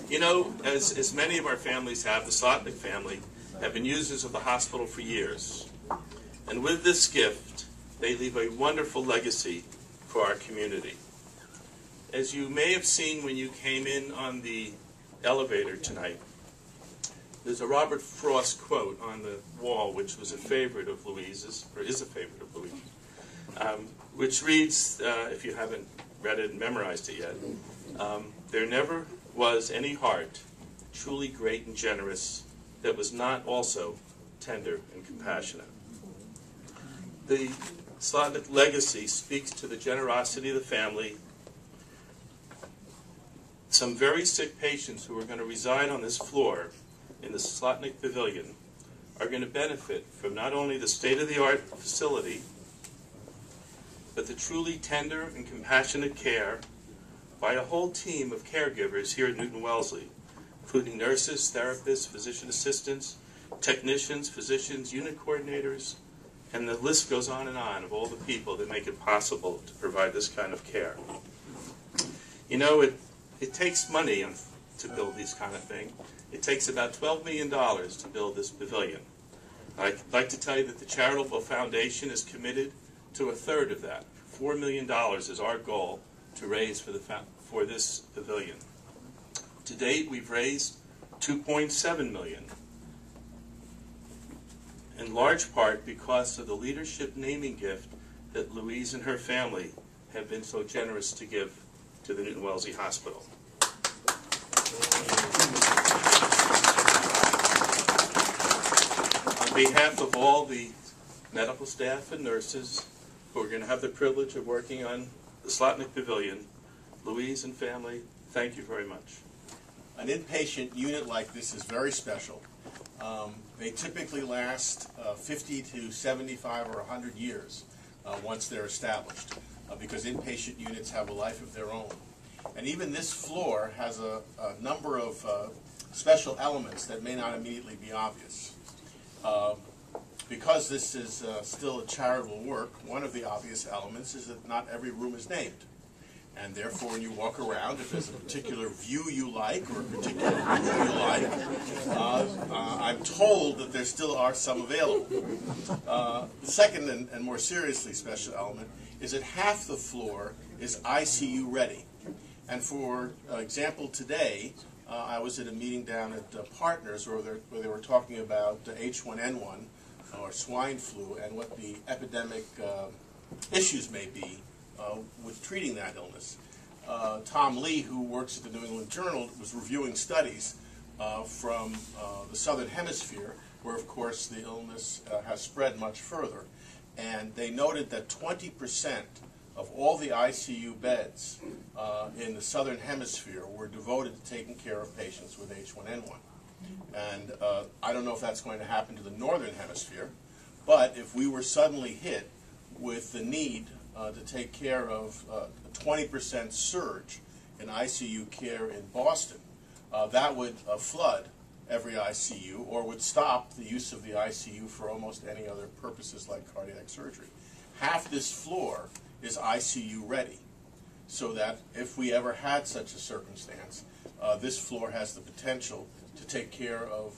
You know, as many of our families have, the Slotnick family have been users of the hospital for years. And with this gift, they leave a wonderful legacy for our community. As you may have seen when you came in on the elevator tonight, there's a Robert Frost quote on the wall, which was a favorite of Louise's, or is a favorite of Louise's, which reads, if you haven't read it and memorized it yet, there never was any heart truly great and generous that was not also tender and compassionate. The Slotnick legacy speaks to the generosity of the family. Some very sick patients who are going to reside on this floor in the Slotnick Pavilion are going to benefit from not only the state-of-the-art facility, but the truly tender and compassionate care by a whole team of caregivers here at Newton-Wellesley, including nurses, therapists, physician assistants, technicians, physicians, unit coordinators, and the list goes on of all the people that make it possible to provide this kind of care. You know, it takes money to build these kind of things. It takes about $12 million to build this pavilion. I'd like to tell you that the Charitable Foundation is committed to a third of that. $4 million is our goal to raise for this pavilion. To date, we've raised $2.7 million, in large part because of the leadership naming gift that Louise and her family have been so generous to give to the Newton-Wellesley Hospital. On behalf of all the medical staff and nurses who are going to have the privilege of working on the Slotnick Pavilion, Louise and family, thank you very much. An inpatient unit like this is very special. They typically last 50 to 75 or 100 years once they're established, because inpatient units have a life of their own. And even this floor has a number of special elements that may not immediately be obvious. Because this is still a charitable work, one of the obvious elements is that not every room is named. And therefore, when you walk around, if there's a particular view you like or a particular room you like, I'm told that there still are some available. The second and more seriously special element is that half the floor is ICU ready. And for example, today, I was at a meeting down at Partners where they were talking about H1N1 or swine flu and what the epidemic issues may be with treating that illness. Tom Lee, who works at the New England Journal, was reviewing studies from the southern hemisphere, where of course the illness has spread much further. And they noted that 20% of all the ICU beds in the southern hemisphere were devoted to taking care of patients with H1N1. And I don't know if that's going to happen to the northern hemisphere, but if we were suddenly hit with the need to take care of a 20% surge in ICU care in Boston, that would flood every ICU or would stop the use of the ICU for almost any other purposes like cardiac surgery. Half this floor is ICU ready, so that if we ever had such a circumstance, this floor has the potential to take care of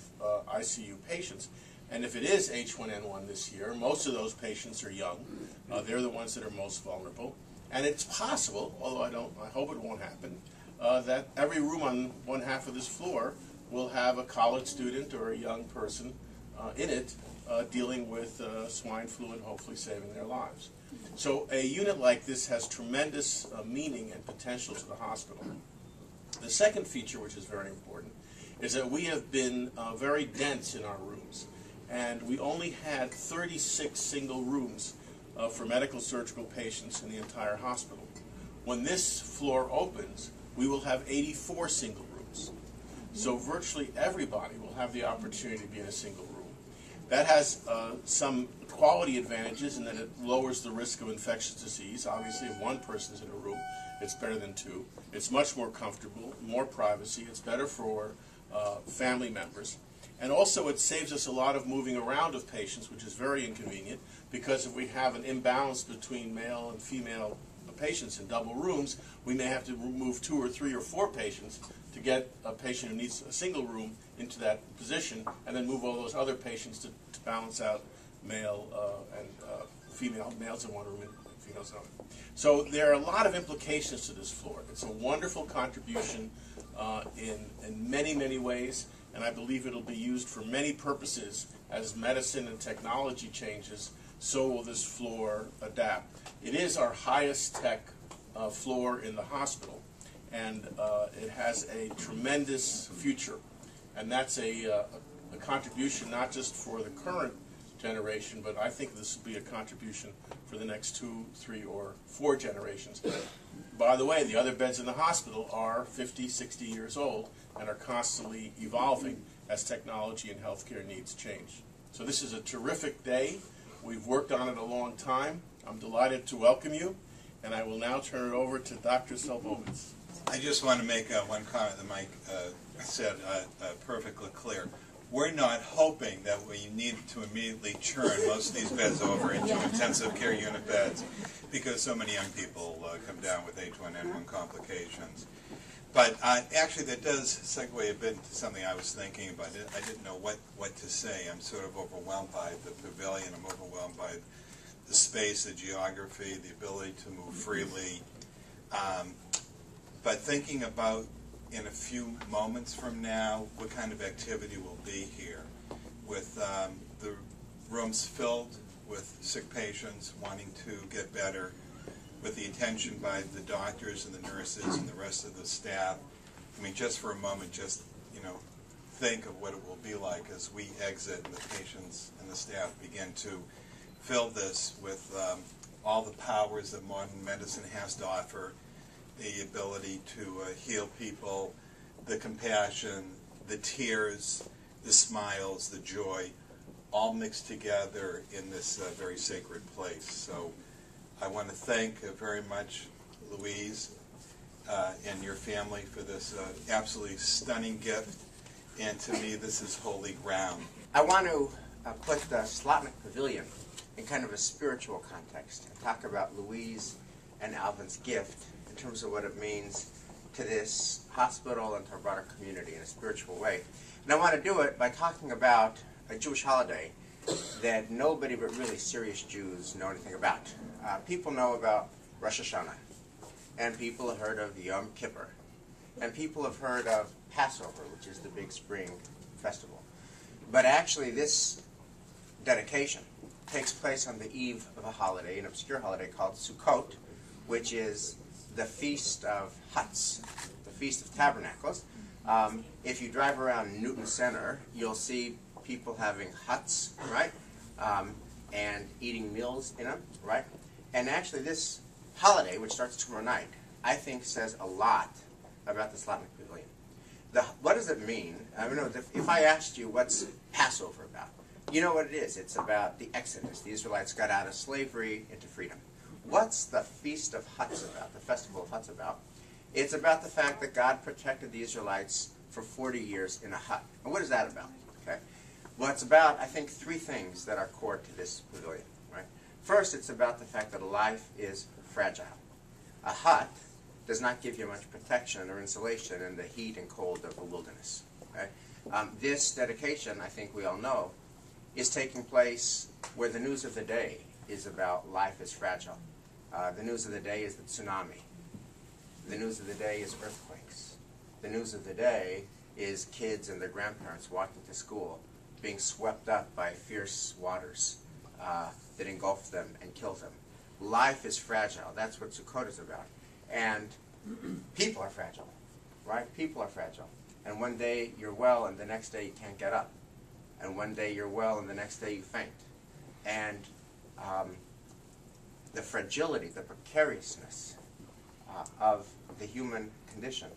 ICU patients. And if it is H1N1 this year, most of those patients are young. They're the ones that are most vulnerable. And it's possible, although I hope it won't happen, that every room on one half of this floor will have a college student or a young person in it dealing with swine flu and hopefully saving their lives. So a unit like this has tremendous meaning and potential to the hospital. The second feature, which is very important, is that we have been very dense in our rooms. And we only had 36 single rooms for medical surgical patients in the entire hospital. When this floor opens, we will have 84 single rooms. So virtually everybody will have the opportunity to be in a single room. That has some quality advantages in that it lowers the risk of infectious disease. Obviously, if one person is in a room, it's better than two. It's much more comfortable, more privacy. It's better for family members. And also it saves us a lot of moving around of patients, which is very inconvenient, because if we have an imbalance between male and female patients in double rooms, we may have to move 2 or 3 or 4 patients to get a patient who needs a single room into that position, and then move all those other patients to balance out male and female, males in one room and females in another. So there are a lot of implications to this floor. It's a wonderful contribution in many, many ways, and I believe it'll be used for many purposes. As medicine and technology changes, so will this floor adapt. It is our highest tech floor in the hospital, and it has a tremendous future. And that's a contribution not just for the current generation, but I think this will be a contribution for the next 2, 3, or 4 generations. By the way, the other beds in the hospital are 50, 60 years old and are constantly evolving as technology and healthcare needs change. So this is a terrific day. We've worked on it a long time. I'm delighted to welcome you, and I will now turn it over to Dr. Selbovitz. I just want to make one comment that Mike said perfectly clear. We're not hoping that we need to immediately churn most of these beds over into intensive care unit beds, because so many young people come down with H1N1 complications. But actually that does segue a bit into something I was thinking about. I didn't know what to say. I'm sort of overwhelmed by the pavilion. I'm overwhelmed by the space, the geography, the ability to move freely. But thinking about in a few moments from now what kind of activity will be here, with the rooms filled with sick patients wanting to get better, with the attention by the doctors and the nurses and the rest of the staff. I mean, just for a moment, just, think of what it will be like as we exit and the patients and the staff begin to fill this with all the powers that modern medicine has to offer, the ability to heal people, the compassion, the tears, the smiles, the joy, all mixed together in this very sacred place. So I want to thank very much Louise and your family for this absolutely stunning gift, and to me this is holy ground. I want to put the Slotnick Pavilion in kind of a spiritual context and talk about Louise and Alvin's gift in terms of what it means to this hospital and to our broader community in a spiritual way. And I want to do it by talking about a Jewish holiday that nobody but really serious Jews know anything about. People know about Rosh Hashanah, and people have heard of Yom Kippur, and people have heard of Passover, which is the big spring festival. But actually this dedication takes place on the eve of a holiday, an obscure holiday called Sukkot, which is the Feast of Huts, the Feast of Tabernacles. If you drive around Newton Center, you'll see people having huts, right? And eating meals in them, right? And actually this holiday, which starts tomorrow night, I think says a lot about the Slotnick Pavilion. What does it mean? I mean, if I asked you what's Passover about, you know what it is. It's about the Exodus. The Israelites got out of slavery into freedom. What's the Feast of Huts about, the Festival of Huts about? It's about the fact that God protected the Israelites for 40 years in a hut. And what is that about? Okay. Well, it's about, I think, 3 things that are core to this pavilion. Right? First, it's about the fact that life is fragile. A hut does not give you much protection or insulation in the heat and cold of the wilderness. Okay? This dedication, I think we all know, is taking place where the news of the day is about life is fragile. The news of the day is the tsunami. The news of the day is earthquakes. The news of the day is kids and their grandparents walking to school being swept up by fierce waters that engulf them and kill them. Life is fragile. That's what Sukkot is about. And people are fragile, right? People are fragile. And one day you're well and the next day you can't get up. And one day you're well and the next day you faint. And the fragility, the precariousness of the human condition,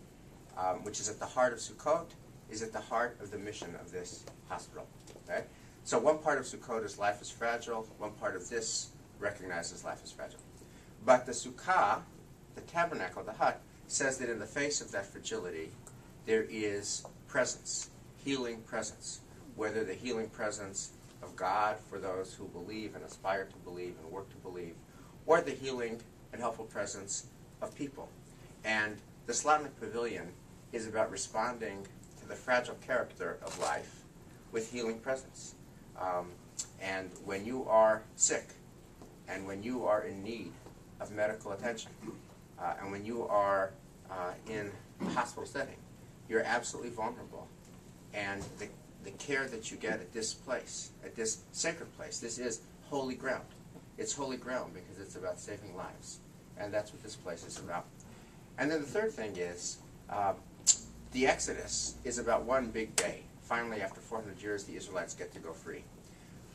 which is at the heart of Sukkot, is at the heart of the mission of this hospital. Okay? So one part of Sukkot is life is fragile. One part of this recognizes life is fragile. But the Sukkah, the tabernacle, the hut, says that in the face of that fragility, there is presence, healing presence, whether the healing presence of God for those who believe and aspire to believe and work to believe, or the healing and helpful presence of people. And the Slotnick Pavilion is about responding to the fragile character of life with healing presence. And when you are sick, and when you are in need of medical attention, and when you are in a hospital setting, you're absolutely vulnerable. And the care that you get at this place, at this sacred place, this is holy ground. It's holy ground because it's about saving lives. And that's what this place is about. And then the third thing is, the Exodus is about one big day. Finally, after 400 years, the Israelites get to go free.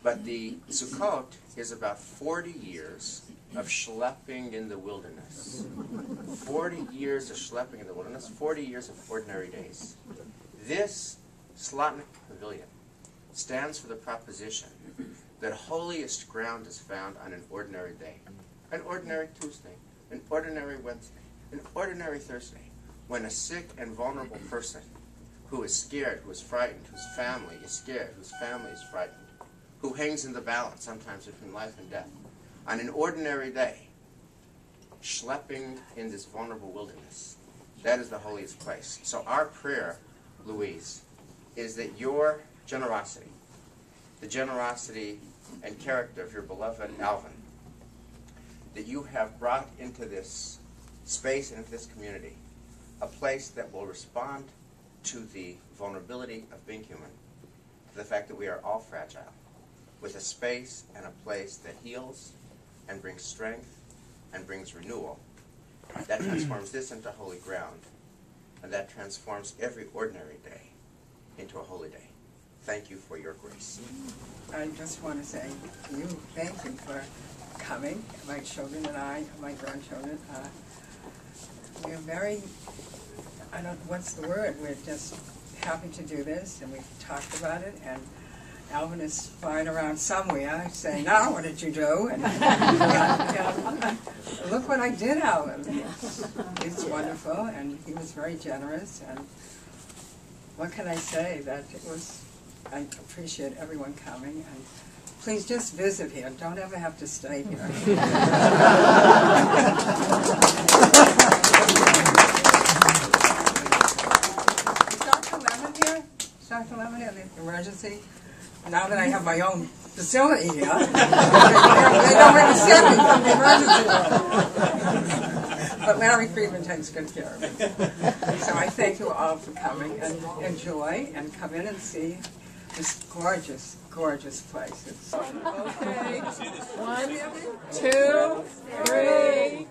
But the Sukkot is about 40 years of schlepping in the wilderness. 40 years of schlepping in the wilderness, 40 years of ordinary days. This Slotnick Pavilion stands for the proposition that holiest ground is found on an ordinary day. An ordinary Tuesday, an ordinary Wednesday, an ordinary Thursday, when a sick and vulnerable person who is scared, who is frightened, whose family is scared, whose family is frightened, who hangs in the balance sometimes between life and death, on an ordinary day, schlepping in this vulnerable wilderness, that is the holiest place. So our prayer, Louise, is that your generosity, the generosity and character of your beloved Alvin, that you have brought into this space and into this community, a place that will respond to the vulnerability of being human, to the fact that we are all fragile, with a space and a place that heals and brings strength and brings renewal. That transforms this into holy ground, and that transforms every ordinary day into a holy day. Thank you for your grace. I just want to say thank you for coming. My children and I, my grandchildren, we're very, I don't, what's the word? We're just happy to do this, and we've talked about it, and Alvin is flying around somewhere saying, now what did you do? And look what I did, Alvin. It's wonderful, and he was very generous, and what can I say? That it was, I appreciate everyone coming, and please just visit here. Don't ever have to stay here. Dr. Lemon here, the emergency. Now that I have my own facility here, they don't really send me from the emergency room. But Larry Friedman takes good care of it. So I thank you all for coming, and enjoy, and come in and see this gorgeous, gorgeous place. Okay. 1, 2, 3.